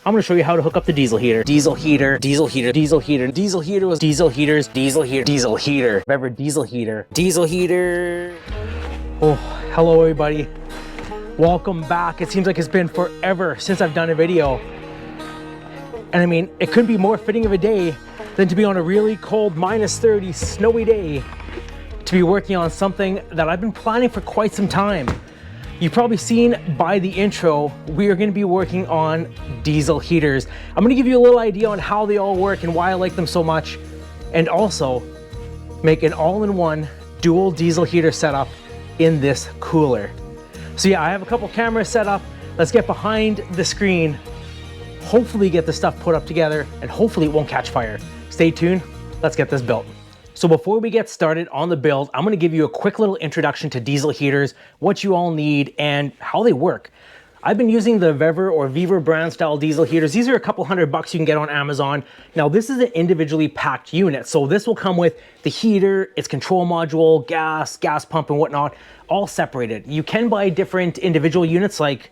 I'm gonna show you how to hook up the diesel heater. Diesel heater, diesel heater, diesel heater, diesel heater was diesel heaters, diesel heater, diesel heater. Remember diesel heater, diesel heater. Oh, hello everybody. Welcome back. It seems like it's been forever since I've done a video. And I mean, it couldn't be more fitting of a day than to be on a really cold -30 snowy day to be working on something that I've been planning for quite some time. You've probably seen by the intro, we are going to be working on diesel heaters. I'm going to give you a little idea on how they all work and why I like them so much, and also make an all-in-one dual diesel heater setup in this cooler. So yeah, I have a couple cameras set up. Let's get behind the screen, hopefully get the stuff put up together, and hopefully it won't catch fire. Stay tuned, let's get this built. So before we get started on the build, I'm gonna give you a quick little introduction to diesel heaters, what you all need, and how they work. I've been using the Vever or Viver brand style diesel heaters. These are a couple $100 you can get on Amazon. Now this is an individually packed unit. So this will come with the heater, its control module, gas pump and whatnot, all separated. You can buy different individual units like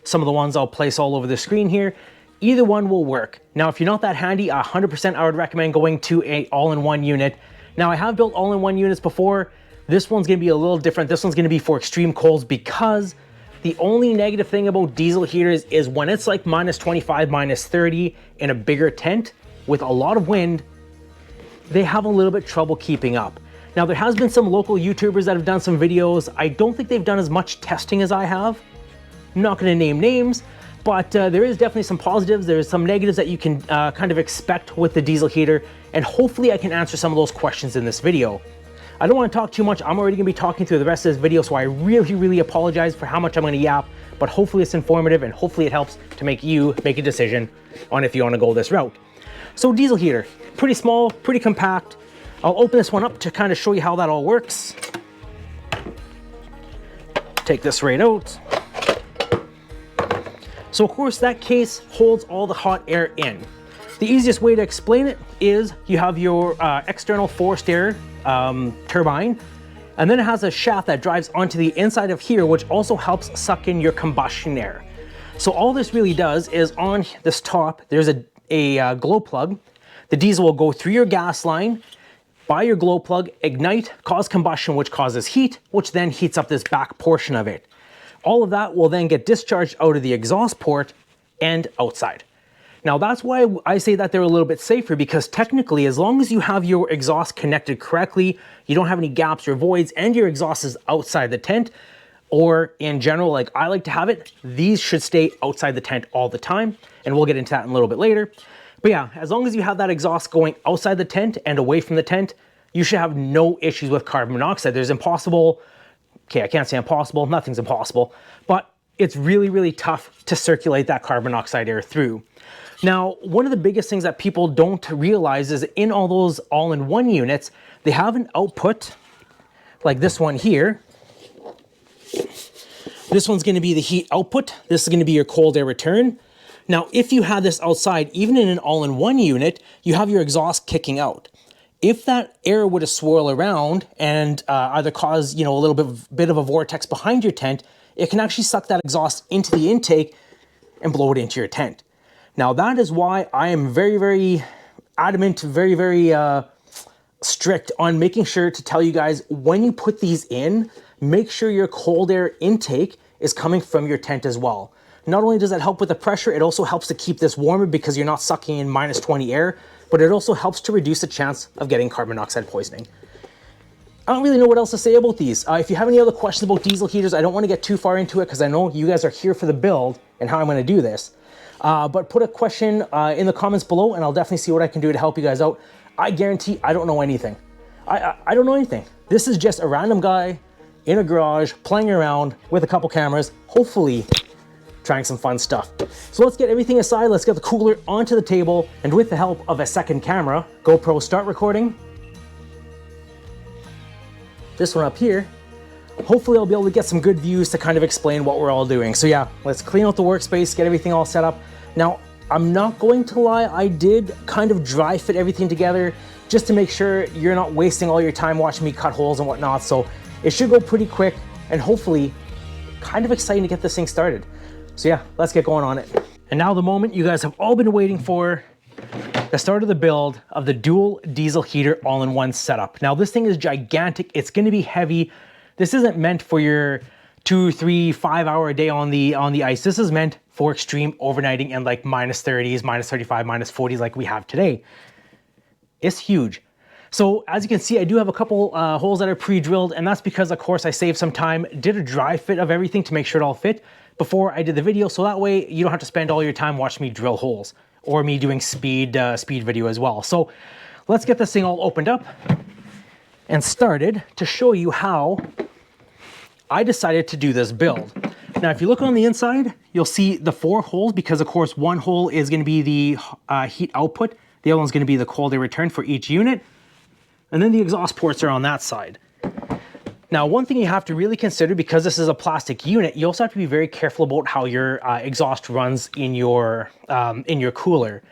some of the ones I'll place all over the screen here. Either one will work. Now, if you're not that handy, 100% I would recommend going to a all-in-one unit. Now, I have built all-in-one units before. This one's gonna be a little different. This one's gonna be for extreme colds because the only negative thing about diesel heaters is when it's like -25, -30 in a bigger tent with a lot of wind, they have a little bit trouble keeping up. Now, there has been some local YouTubers that have done some videos. I don't think they've done as much testing as I have. I'm not gonna name names, but there is definitely some positives. There's some negatives that you can kind of expect with the diesel heater, and hopefully I can answer some of those questions in this video. I don't want to talk too much. I'm already gonna be talking through the rest of this video, so I really apologize for how much I'm gonna yap, but hopefully it's informative and hopefully it helps to make you make a decision on if you wanna go this route. So diesel heater, pretty small, pretty compact. I'll open this one up to kind of show you how that all works. Take this right out. So of course that case holds all the hot air in. The easiest way to explain it is you have your external forced air turbine, and then it has a shaft that drives onto the inside of here, which also helps suck in your combustion air. So all this really does is on this top, there's a glow plug. The diesel will go through your gas line, by your glow plug, ignite, cause combustion, which causes heat, which then heats up this back portion of it. All of that will then get discharged out of the exhaust port and outside. Now that's why I say that they're a little bit safer, because technically, as long as you have your exhaust connected correctly, you don't have any gaps or voids, and your exhaust is outside the tent, or in general, like I like to have it, these should stay outside the tent all the time, and we'll get into that in a little bit later. But yeah, as long as you have that exhaust going outside the tent and away from the tent, you should have no issues with carbon monoxide. There's impossible, okay, I can't say impossible, nothing's impossible, but it's really tough to circulate that carbon monoxide air through. Now, one of the biggest things that people don't realize is in all those all-in-one units, they have an output like this one here. This one's gonna be the heat output. This is gonna be your cold air return. Now, if you have this outside, even in an all-in-one unit, you have your exhaust kicking out. If that air were to swirl around and either cause, a little bit of a vortex behind your tent, it can actually suck that exhaust into the intake and blow it into your tent. Now, that is why I am very adamant, very strict on making sure to tell you guys when you put these in, make sure your cold air intake is coming from your tent as well. Not only does that help with the pressure, it also helps to keep this warmer because you're not sucking in -20 air, but it also helps to reduce the chance of getting carbon monoxide poisoning. I don't really know what else to say about these. If you have any other questions about diesel heaters, I don't want to get too far into it because I know you guys are here for the build and how I'm going to do this. But put a question in the comments below and I'll definitely see what I can do to help you guys out. I guarantee I don't know anything. I don't know anything. This is just a random guy in a garage playing around with a couple cameras, hopefully trying some fun stuff. So let's get everything aside, let's get the cooler onto the table, and with the help of a second camera, GoPro start recording. This one up here, hopefully I'll be able to get some good views to kind of explain what we're all doing. So yeah, let's clean out the workspace, get everything all set up. Now, I'm not going to lie, I did kind of dry fit everything together just to make sure you're not wasting all your time watching me cut holes and whatnot. So it should go pretty quick and hopefully kind of exciting to get this thing started. So yeah, let's get going on it. And now the moment you guys have all been waiting for, the start of the build of the dual diesel heater all-in-one setup. Now this thing is gigantic. It's going to be heavy. This isn't meant for your 2, 3, 5 hour a day on the ice. This is meant for extreme overnighting and like minus 30s, minus 35, minus 40s like we have today. It's huge. So as you can see, I do have a couple holes that are pre-drilled, and that's because of course I saved some time, did a dry fit of everything to make sure it all fit before I did the video. So that way you don't have to spend all your time watching me drill holes or me doing speed video as well. So let's get this thing all opened up and started to show you how I decided to do this build. Now, if you look on the inside, you'll see the 4 holes because of course one hole is going to be the heat output. The other one's going to be the cold air return for each unit. And then the exhaust ports are on that side. Now, one thing you have to really consider, because this is a plastic unit, you also have to be very careful about how your exhaust runs in your cooler.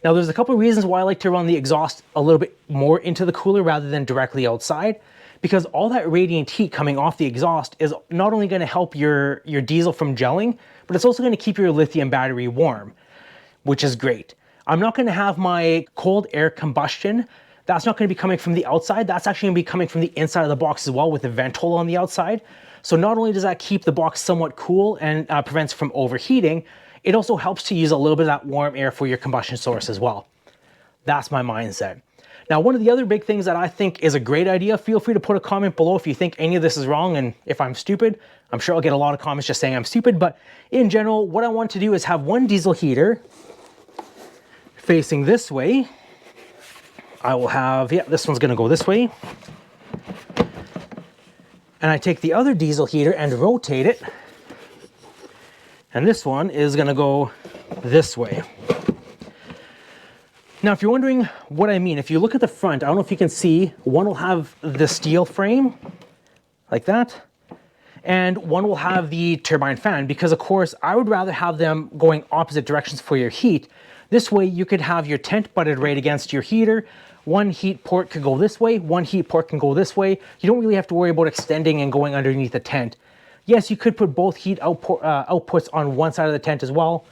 Now, there's a couple of reasons why I like to run the exhaust a little bit more into the cooler rather than directly outside, because all that radiant heat coming off the exhaust is not only going to help your diesel from gelling, but it's also going to keep your lithium battery warm, which is great. I'm not going to have my cold air combustion. That's not going to be coming from the outside. That's actually going to be coming from the inside of the box as well, with the vent hole on the outside. So not only does that keep the box somewhat cool and prevents from overheating, it also helps to use a little bit of that warm air for your combustion source as well. That's my mindset. Now, one of the other big things that I think is a great idea, feel free to put a comment below if you think any of this is wrong, and if I'm stupid. I'm sure I'll get a lot of comments just saying I'm stupid, but in general, what I want to do is have one diesel heater facing this way. I will have, yeah, this one's going to go this way. And I take the other diesel heater and rotate it. And this one is going to go this way. Now, if you're wondering what I mean, if you look at the front, I don't know if you can see, one will have the steel frame like that. And one will have the turbine fan, because of course I would rather have them going opposite directions for your heat. This way you could have your tent butted right against your heater. One heat port could go this way, one heat port can go this way. You don't really have to worry about extending and going underneath the tent. Yes, you could put both heat outputs on one side of the tent as well.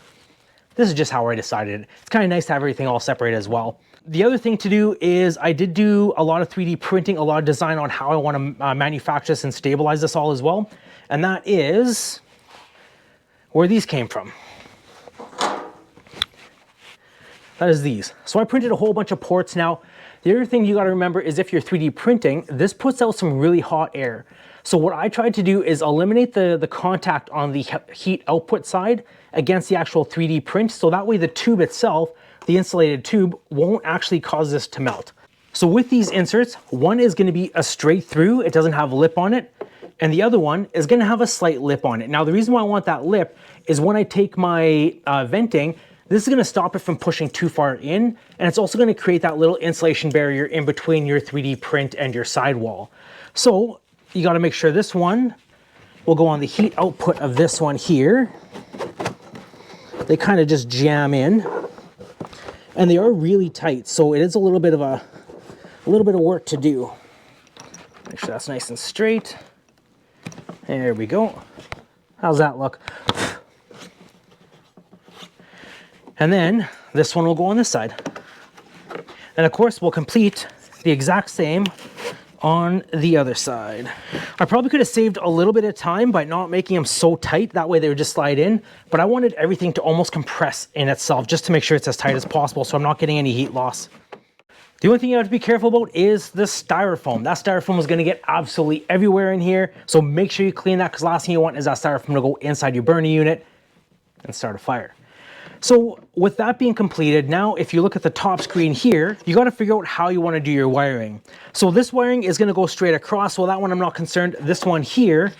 This is just how I decided. It's kind of nice to have everything all separated as well. The other thing to do is I did do a lot of 3D printing, a lot of design on how I want to manufacture this and stabilize this all as well. And that is where these came from. That is these. So I printed a whole bunch of ports. Now, the other thing you got to remember is if you're 3D printing, this puts out some really hot air. So what I tried to do is eliminate the contact on the heat output side against the actual 3D print. So that way the tube itself, the insulated tube, won't actually cause this to melt. So with these inserts, one is going to be a straight through. It doesn't have a lip on it. And the other one is going to have a slight lip on it. Now, the reason why I want that lip is when I take my venting, this is going to stop it from pushing too far in, and it's also going to create that little insulation barrier in between your 3D print and your sidewall. So you got to make sure this one will go on the heat output of this one here. They kind of just jam in, and they are really tight, so it is a little bit of work to do. Make sure that's nice and straight. There we go. How's that look? And then this one will go on this side. And of course, we'll complete the exact same on the other side. I probably could have saved a little bit of time by not making them so tight. That way they would just slide in. But I wanted everything to almost compress in itself just to make sure it's as tight as possible so I'm not getting any heat loss. The only thing you have to be careful about is the styrofoam. That styrofoam is going to get absolutely everywhere in here. So make sure you clean that, because last thing you want is that styrofoam to go inside your burner unit and start a fire. So with that being completed, now if you look at the top screen here, you got to figure out how you want to do your wiring. So this wiring is going to go straight across. Well, that one I'm not concerned. This one here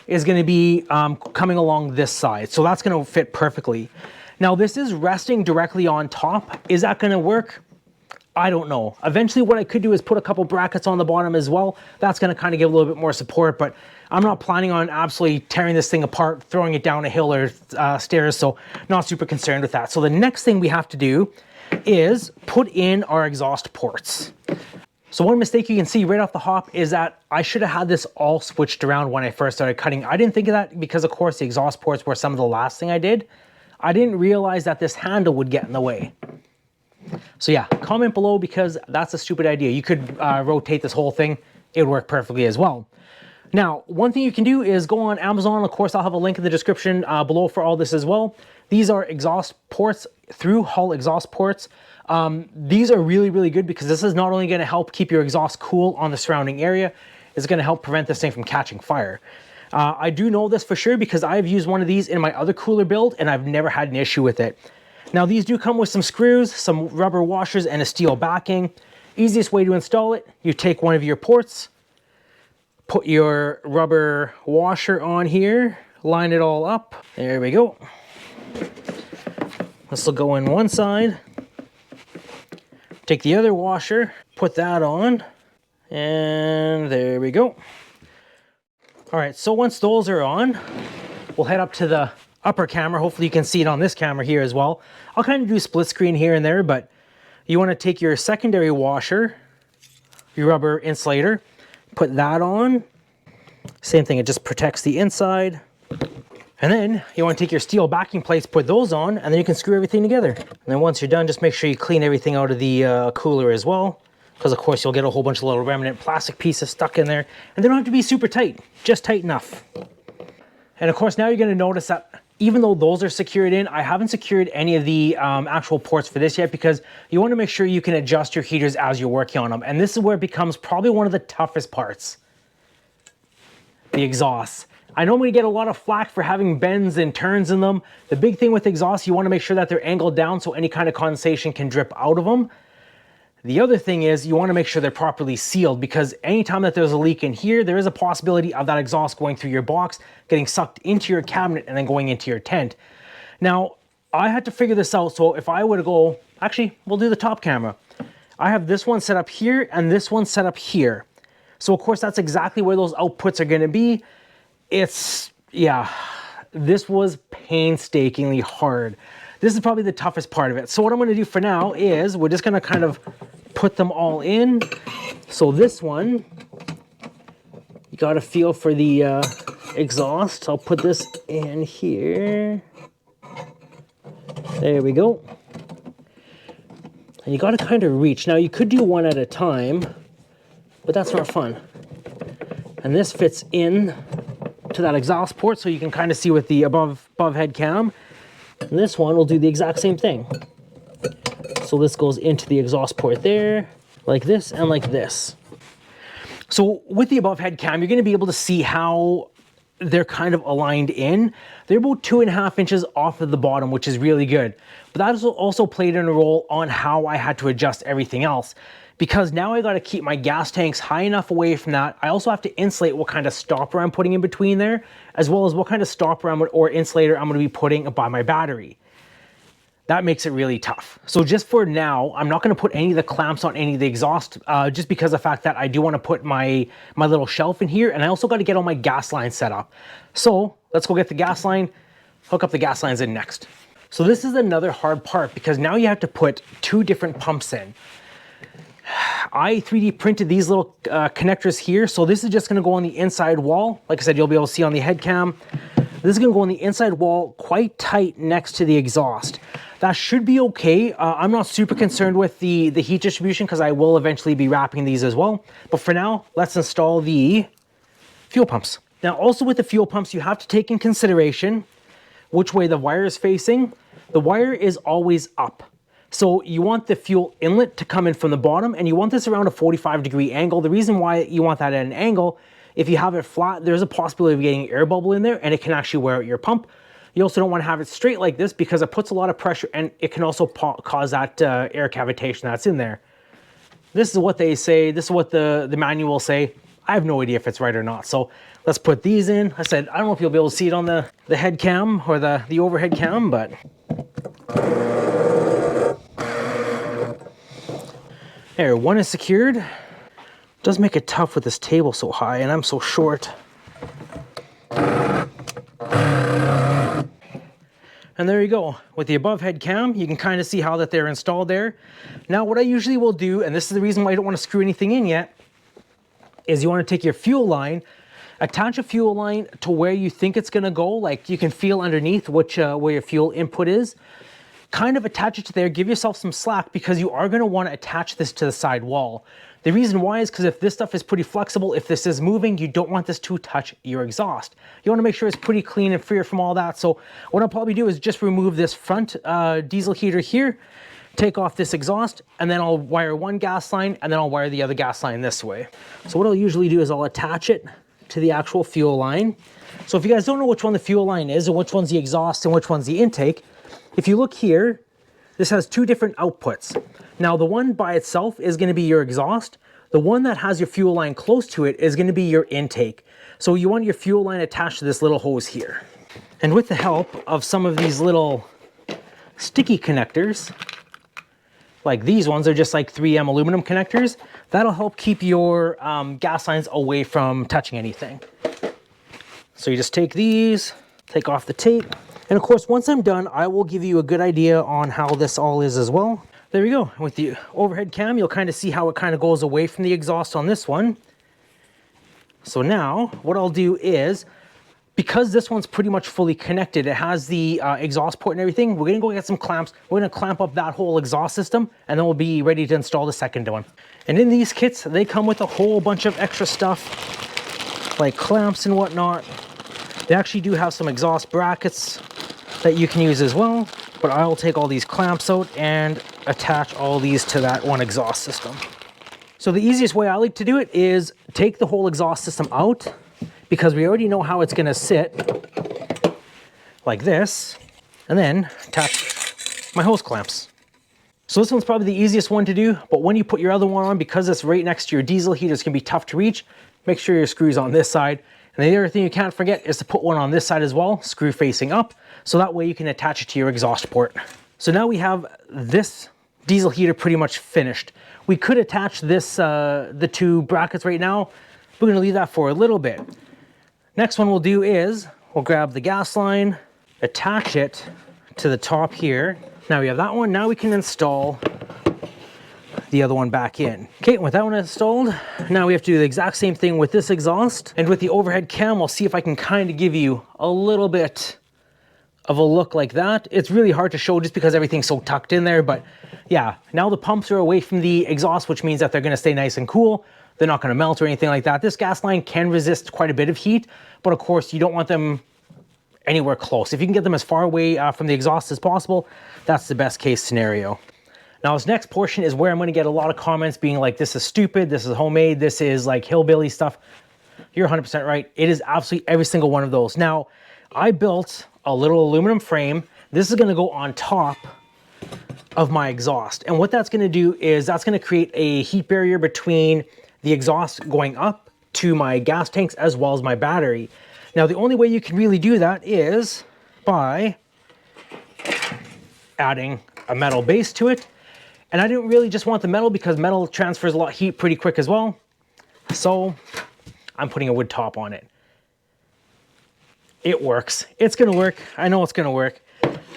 is going to be coming along this side. So that's going to fit perfectly. Now this is resting directly on top. Is that going to work? I don't know. Eventually what I could do is put a couple brackets on the bottom as well. That's going to kind of give a little bit more support, but I'm not planning on absolutely tearing this thing apart, throwing it down a hill or stairs, so not super concerned with that. So the next thing we have to do is put in our exhaust ports. So one mistake you can see right off the hop is that I should have had this all switched around when I first started cutting. I didn't think of that because, of course, the exhaust ports were some of the last thing I did. I didn't realize that this handle would get in the way. So yeah, comment below, because that's a stupid idea. You could rotate this whole thing. It would work perfectly as well. Now, one thing you can do is go on Amazon. Of course, I'll have a link in the description below for all this as well. These are exhaust ports, through hull exhaust ports. These are really, really good, because this is not only going to help keep your exhaust cool on the surrounding area, it's going to help prevent this thing from catching fire. I do know this for sure because I've used one of these in my other cooler build and I've never had an issue with it. Now, these do come with some screws, some rubber washers, and a steel backing. Easiest way to install it, you take one of your ports, put your rubber washer on here, line it all up. There we go. This will go in one side. Take the other washer, put that on, and there we go. All right, so once those are on, we'll head up to the upper camera. Hopefully you can see it on this camera here as well. I'll kind of do split screen here and there, but you want to take your secondary washer, your rubber insulator, put that on. Same thing, it just protects the inside. And then you want to take your steel backing plates, put those on, and then you can screw everything together. And then once you're done, just make sure you clean everything out of the cooler as well, because of course you'll get a whole bunch of little remnant plastic pieces stuck in there, and they don't have to be super tight, just tight enough. And of course, now you're going to notice that even though those are secured in, I haven't secured any of the actual ports for this yet, because you want to make sure you can adjust your heaters as you're working on them. And this is where it becomes probably one of the toughest parts. The exhaust. I normally get a lot of flack for having bends and turns in them. The big thing with exhaust, you want to make sure that they're angled down so any kind of condensation can drip out of them. The other thing is you want to make sure they're properly sealed, because anytime that there's a leak in here, there is a possibility of that exhaust going through your box, getting sucked into your cabinet, and then going into your tent. Now, I had to figure this out. So if I were to go, actually, we'll do the top camera. I have this one set up here and this one set up here. So of course, that's exactly where those outputs are going to be. Yeah, this was painstakingly hard. This is probably the toughest part of it. So what I'm going to do for now is we're just going to kind of put them all in. So this one, you got to feel for the exhaust. I'll put this in here. There we go. And you got to kind of reach. Now you could do one at a time, but that's not fun. And this fits in to that exhaust port, so you can kind of see with the above head cam. And this one will do the exact same thing. So this goes into the exhaust port there, like this and like this. So with the above head cam, you're going to be able to see how they're kind of aligned in. They're about 2.5 inches off of the bottom, which is really good. But that also played in a role on how I had to adjust everything else, because now I got to keep my gas tanks high enough away from that. I also have to insulate what kind of stopper I'm putting in between there, as well as what kind of stopper or insulator I'm going to be putting by my battery. That makes it really tough. So just for now, I'm not going to put any of the clamps on any of the exhaust, just because of the fact that I do want to put my little shelf in here, and I also got to get all my gas lines set up. So let's go get the gas line, hook up the gas lines in next. So this is another hard part, because now you have to put 2 different pumps in. I 3D printed these little connectors here. So this is just going to go on the inside wall. Like I said, you'll be able to see on the head cam. This is going to go on the inside wall quite tight next to the exhaust. That should be okay. I'm not super concerned with the heat distribution, because I will eventually be wrapping these as well. But for now, let's install the fuel pumps. Now, also with the fuel pumps, you have to take in consideration which way the wire is facing. The wire is always up. So you want the fuel inlet to come in from the bottom, and you want this around a 45-degree angle. The reason why you want that at an angle, if you have it flat, there's a possibility of getting air bubble in there, and it can actually wear out your pump. You also don't want to have it straight like this, because it puts a lot of pressure, and it can also cause that air cavitation that's in there. This is what they say. This is what the manual say. I have no idea if it's right or not. So let's put these in. I said, I don't know if you'll be able to see it on the head cam or the overhead cam, but there, one is secured. It does make it tough with this table so high, and I'm so short. And there you go. With the above head cam, you can kind of see how that they're installed there. Now, what I usually will do, and this is the reason why I don't want to screw anything in yet, is you want to take your fuel line, Attach a fuel line to where you think it's gonna go, like you can feel underneath which where your fuel input is. Kind of attach it to there, give yourself some slack because you are gonna wanna attach this to the side wall. The reason why is because if this stuff is pretty flexible, if this is moving, you don't want this to touch your exhaust. You wanna make sure it's pretty clean and free from all that. So what I'll probably do is just remove this front diesel heater here, take off this exhaust, and then I'll wire one gas line, and then I'll wire the other gas line this way. So what I'll usually do is I'll attach it to the actual fuel line. So if you guys don't know which one the fuel line is, and which one's the exhaust and which one's the intake, if you look here, this has two different outputs. Now the one by itself is gonna be your exhaust. The one that has your fuel line close to it is gonna be your intake. So you want your fuel line attached to this little hose here. And with the help of some of these little sticky connectors, like these ones are just like 3M aluminum connectors, that'll help keep your gas lines away from touching anything. So you just take these, take off the tape, and of course, once I'm done, I will give you a good idea on how this all is as well. There we go. With the overhead cam, you'll kind of see how it kind of goes away from the exhaust on this one. So now, what I'll do is, because this one's pretty much fully connected, it has the exhaust port and everything, we're gonna go get some clamps, we're gonna clamp up that whole exhaust system, and then we'll be ready to install the second one. And in these kits, they come with a whole bunch of extra stuff, like clamps and whatnot. They actually do have some exhaust brackets that you can use as well, but I will take all these clamps out and attach all these to that one exhaust system. So the easiest way I like to do it is take the whole exhaust system out, because we already know how it's gonna sit, like this, and then attach my hose clamps. So this one's probably the easiest one to do, but when you put your other one on, because it's right next to your diesel heater, it's gonna be tough to reach. Make sure your screw's on this side. And the other thing you can't forget is to put one on this side as well, screw facing up, so that way you can attach it to your exhaust port. So now we have this diesel heater pretty much finished. We could attach this, the two brackets right now. We're gonna leave that for a little bit. Next one we'll do is, we'll grab the gas line, attach it to the top here. Now we have that one, now we can install the other one back in. Okay, with that one installed, now we have to do the exact same thing with this exhaust. And with the overhead cam, I'll see if I can kind of give you a little bit of a look like that. It's really hard to show just because everything's so tucked in there, but yeah, now the pumps are away from the exhaust, which means that they're gonna stay nice and cool. They're not gonna melt or anything like that. This gas line can resist quite a bit of heat, but of course you don't want them anywhere close. If you can get them as far away from the exhaust as possible, that's the best case scenario. Now this next portion is where I'm gonna get a lot of comments being like, this is stupid, this is homemade, this is like hillbilly stuff. You're 100% right. It is absolutely every single one of those. Now, I built a little aluminum frame. This is gonna go on top of my exhaust. And what that's gonna do is that's gonna create a heat barrier between the exhaust going up to my gas tanks as well as my battery. Now, the only way you can really do that is by adding a metal base to it. And I didn't really just want the metal because metal transfers a lot of heat pretty quick as well. So I'm putting a wood top on it. It works. It's gonna work. I know it's gonna work.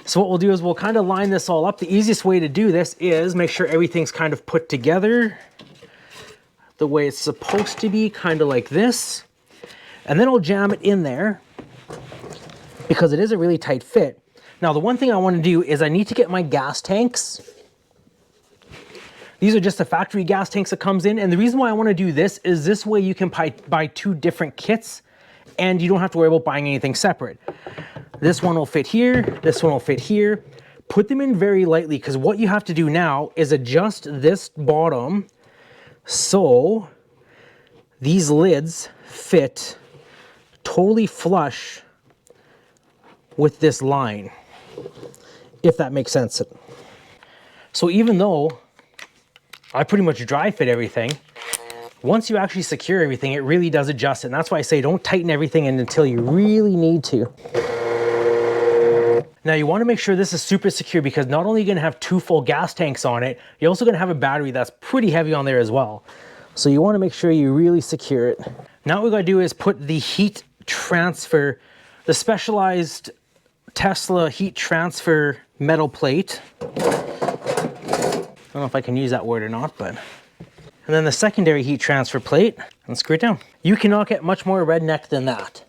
So what we'll do is we'll kind of line this all up. The easiest way to do this is make sure everything's kind of put together the way it's supposed to be, kind of like this. And then I'll jam it in there because it is a really tight fit. Now, the one thing I want to do is I need to get my gas tanks. These are just the factory gas tanks that comes in. And the reason why I want to do this is this way you can buy two different kits and you don't have to worry about buying anything separate. This one will fit here. This one will fit here. Put them in very lightly because what you have to do now is adjust this bottom so these lids fit totally flush with this line, if that makes sense. So even though I pretty much dry fit everything, once you actually secure everything, it really does adjust it. And that's why I say don't tighten everything in until you really need to. Now you want to make sure this is super secure because not only are you going to have two full gas tanks on it, you're also going to have a battery that's pretty heavy on there as well. So you want to make sure you really secure it. Now what we got to do is put the heat transfer, the specialized Tesla heat transfer metal plate. I don't know if I can use that word or not, but. And then the secondary heat transfer plate and screw it down. You cannot get much more redneck than that.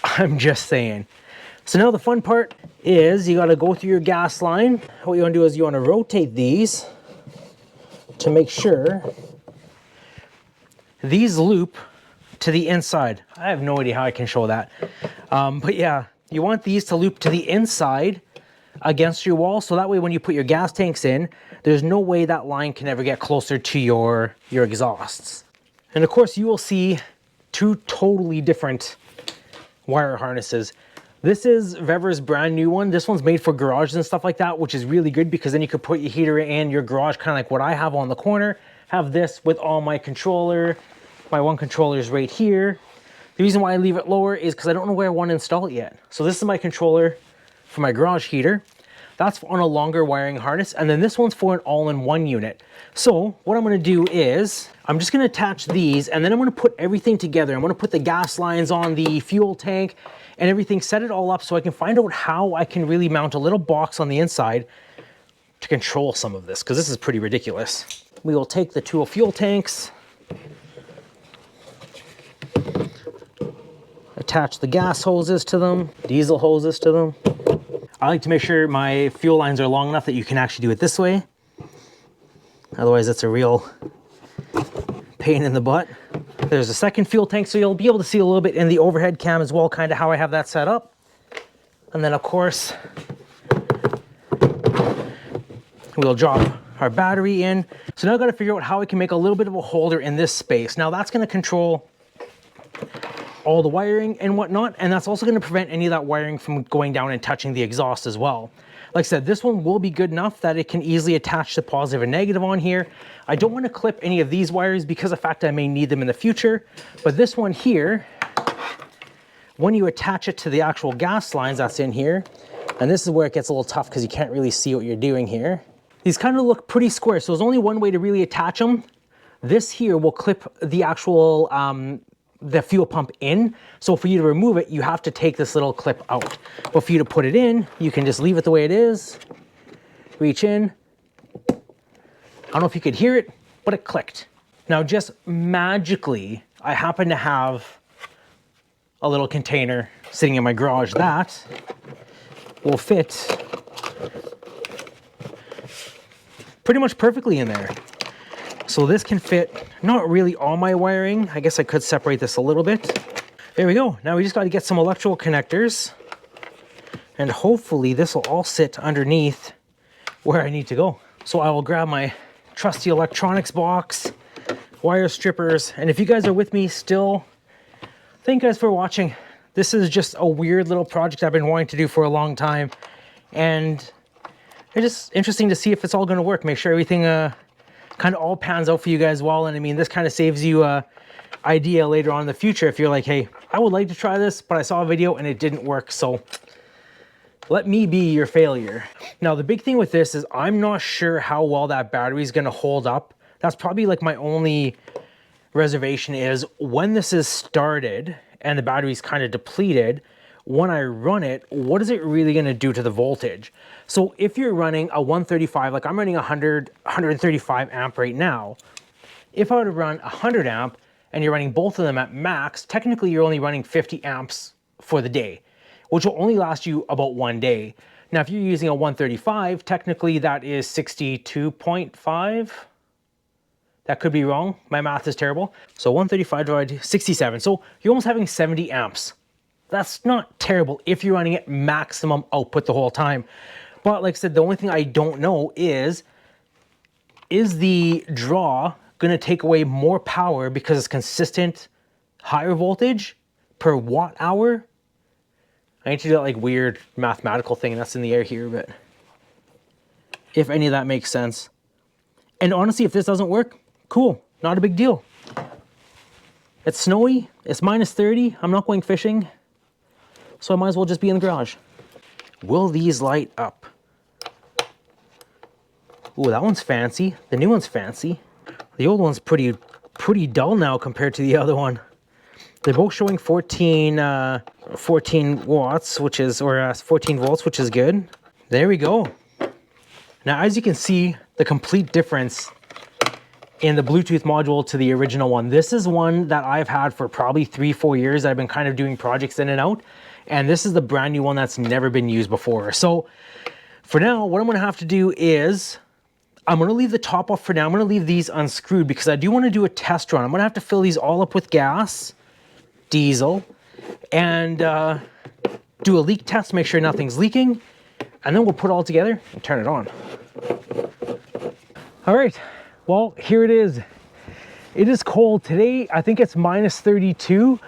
I'm just saying. So now the fun part is you got to go through your gas line. What you want to do is you want to rotate these to make sure these loop to the inside. I have no idea how I can show that. But yeah, you want these to loop to the inside against your wall. So that way when you put your gas tanks in, there's no way that line can ever get closer to your exhausts. And of course you will see two totally different wire harnesses. This is Vever's brand new one. This one's made for garages and stuff like that, which is really good because then you could put your heater in your garage, kind of like what I have on the corner. Have this with all my controller. My one controller is right here. The reason why I leave it lower is because I don't know where I want to install it yet. So this is my controller for my garage heater. That's on a longer wiring harness. And then this one's for an all-in-one unit. So what I'm going to do is I'm just going to attach these and then I'm going to put everything together. I'm going to put the gas lines on the fuel tank and everything, set it all up so I can find out how I can really mount a little box on the inside to control some of this, because this is pretty ridiculous. We will take the two fuel tanks, attach the gas hoses to them, diesel hoses to them. I like to make sure my fuel lines are long enough that you can actually do it this way. Otherwise, it's a real pain in the butt. There's a second fuel tank, so you'll be able to see a little bit in the overhead cam as well, kind of how I have that set up. And then, of course, we'll drop our battery in. So now I've got to figure out how I can make a little bit of a holder in this space. Now that's going to control all the wiring and whatnot, and that's also going to prevent any of that wiring from going down and touching the exhaust as well. Like I said, this one will be good enough that it can easily attach the positive and negative on here. I don't want to clip any of these wires because of the fact I may need them in the future, but this one here, when you attach it to the actual gas lines that's in here, and this is where it gets a little tough because you can't really see what you're doing here. These kind of look pretty square, so there's only one way to really attach them. This here will clip the actual the fuel pump in. So for you to remove it, you have to take this little clip out. But for you to put it in, you can just leave it the way it is, reach in. I don't know if you could hear it, but it clicked. Now just magically, I happen to have a little container sitting in my garage that will fit pretty much perfectly in there. So this can fit not really all my wiring. I guess I could separate this a little bit. There we go. Now we just got to get some electrical connectors and hopefully this will all sit underneath where I need to go. So I will grab my trusty electronics box, wire strippers, and if you guys are with me still, thank you guys for watching. This is just a weird little project I've been wanting to do for a long time, and it's just interesting to see if it's all going to work. Make sure everything kind of all pans out for you guys well. And I mean, this kind of saves you a idea later on in the future if you're like, hey, I would like to try this, but I saw a video and it didn't work, so let me be your failure. Now the big thing with this is I'm not sure how well that battery is going to hold up. That's probably like my only reservation, is when this is started and the battery's kind of depleted, when I run it, what is it really going to do to the voltage? So if you're running a 135, like I'm running 135 amp right now, if I were to run 100 amp and you're running both of them at max, technically you're only running 50 amps for the day, which will only last you about one day. Now, if you're using a 135, technically that is 62.5. That could be wrong. My math is terrible. So 135 divided by 67. So you're almost having 70 amps. That's not terrible if you're running at maximum output the whole time. But like I said, the only thing I don't know is the draw going to take away more power because it's consistent higher voltage per watt hour? I need to do that like weird mathematical thing that's in the air here, but if any of that makes sense. And honestly, if this doesn't work, cool, not a big deal. It's snowy, it's minus 30, I'm not going fishing, so I might as well just be in the garage. Will these light up? Ooh, that one's fancy. The new one's fancy. The old one's pretty dull now compared to the other one. They're both showing 14 watts, which is, or 14 volts, which is good. There we go. Now, as you can see, the complete difference in the Bluetooth module to the original one. This is one that I've had for probably 3-4 years. I've been kind of doing projects in and out, and this is the brand new one that's never been used before. So for now, what I'm gonna have to do is, I'm gonna leave the top off for now. I'm gonna leave these unscrewed because I do wanna do a test run. I'm gonna have to fill these all up with gas, diesel, and do a leak test, make sure nothing's leaking, and then we'll put it all together and turn it on. All right, well, here it is. It is cold today. I think it's -32,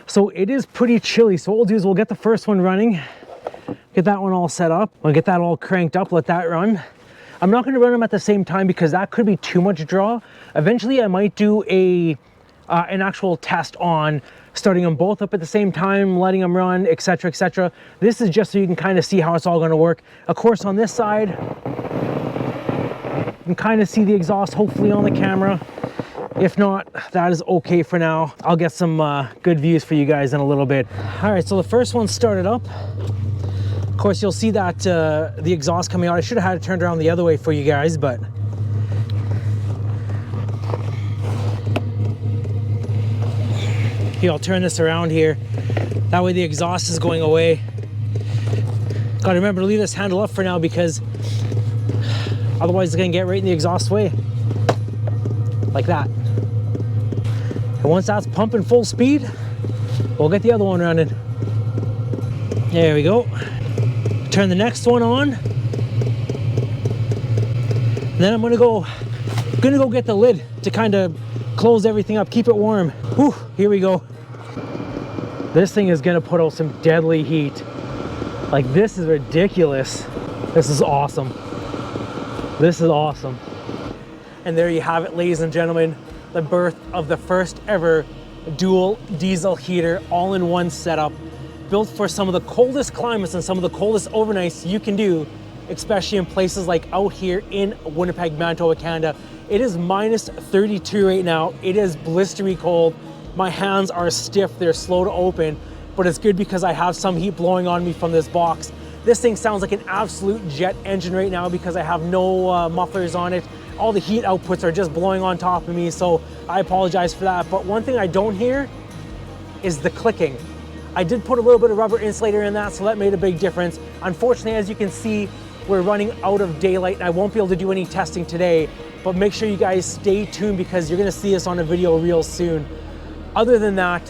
so it is pretty chilly. So what we'll do is we'll get the first one running, get that one all set up. We'll get that all cranked up, let that run. I'm not gonna run them at the same time because that could be too much draw. Eventually I might do an actual test on starting them both up at the same time, letting them run, etc., etc. This is just so you can kind of see how it's all gonna work. Of course, on this side, you can kind of see the exhaust hopefully on the camera. If not, that is okay for now. I'll get some good views for you guys in a little bit. All right, so the first one started up. Of course, you'll see that the exhaust coming out. I should have had it turned around the other way for you guys, but here, I'll turn this around here. That way the exhaust is going away. Gotta remember to leave this handle up for now because otherwise it's gonna get right in the exhaust way. Like that. And once that's pumping full speed, we'll get the other one running. There we go. Turn the next one on. And then I'm gonna go get the lid to kind of close everything up, keep it warm. Whew, here we go. This thing is gonna put out some deadly heat. Like, this is ridiculous. This is awesome. This is awesome. And there you have it, ladies and gentlemen, the birth of the first ever dual diesel heater all-in-one setup, built for some of the coldest climates and some of the coldest overnights you can do, especially in places like out here in Winnipeg, Manitoba, Canada. It is -32 right now. It is blistery cold. My hands are stiff, they're slow to open, but it's good because I have some heat blowing on me from this box. This thing sounds like an absolute jet engine right now because I have no mufflers on it. All the heat outputs are just blowing on top of me, so I apologize for that. But one thing I don't hear is the clicking. I did put a little bit of rubber insulator in that, so that made a big difference. Unfortunately, as you can see, we're running out of daylight and I won't be able to do any testing today, but make sure you guys stay tuned because you're gonna see us on a video real soon. Other than that,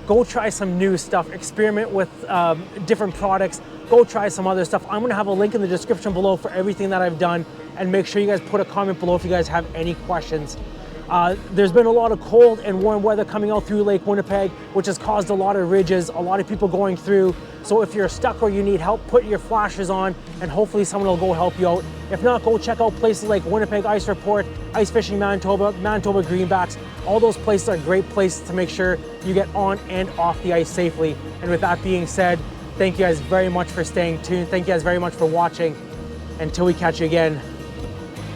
go try some new stuff, experiment with different products, go try some other stuff. I'm gonna have a link in the description below for everything that I've done, and make sure you guys put a comment below if you guys have any questions. There's been a lot of cold and warm weather coming out through Lake Winnipeg, which has caused a lot of ridges, a lot of people going through. So if you're stuck or you need help, put your flashers on and hopefully someone will go help you out. If not, go check out places like Winnipeg Ice Report, Ice Fishing Manitoba, Manitoba Greenbacks. All those places are great places to make sure you get on and off the ice safely. And with that being said, thank you guys very much for staying tuned. Thank you guys very much for watching. Until we catch you again,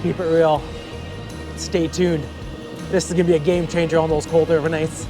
keep it real. Stay tuned. This is gonna be a game changer on those cold overnights.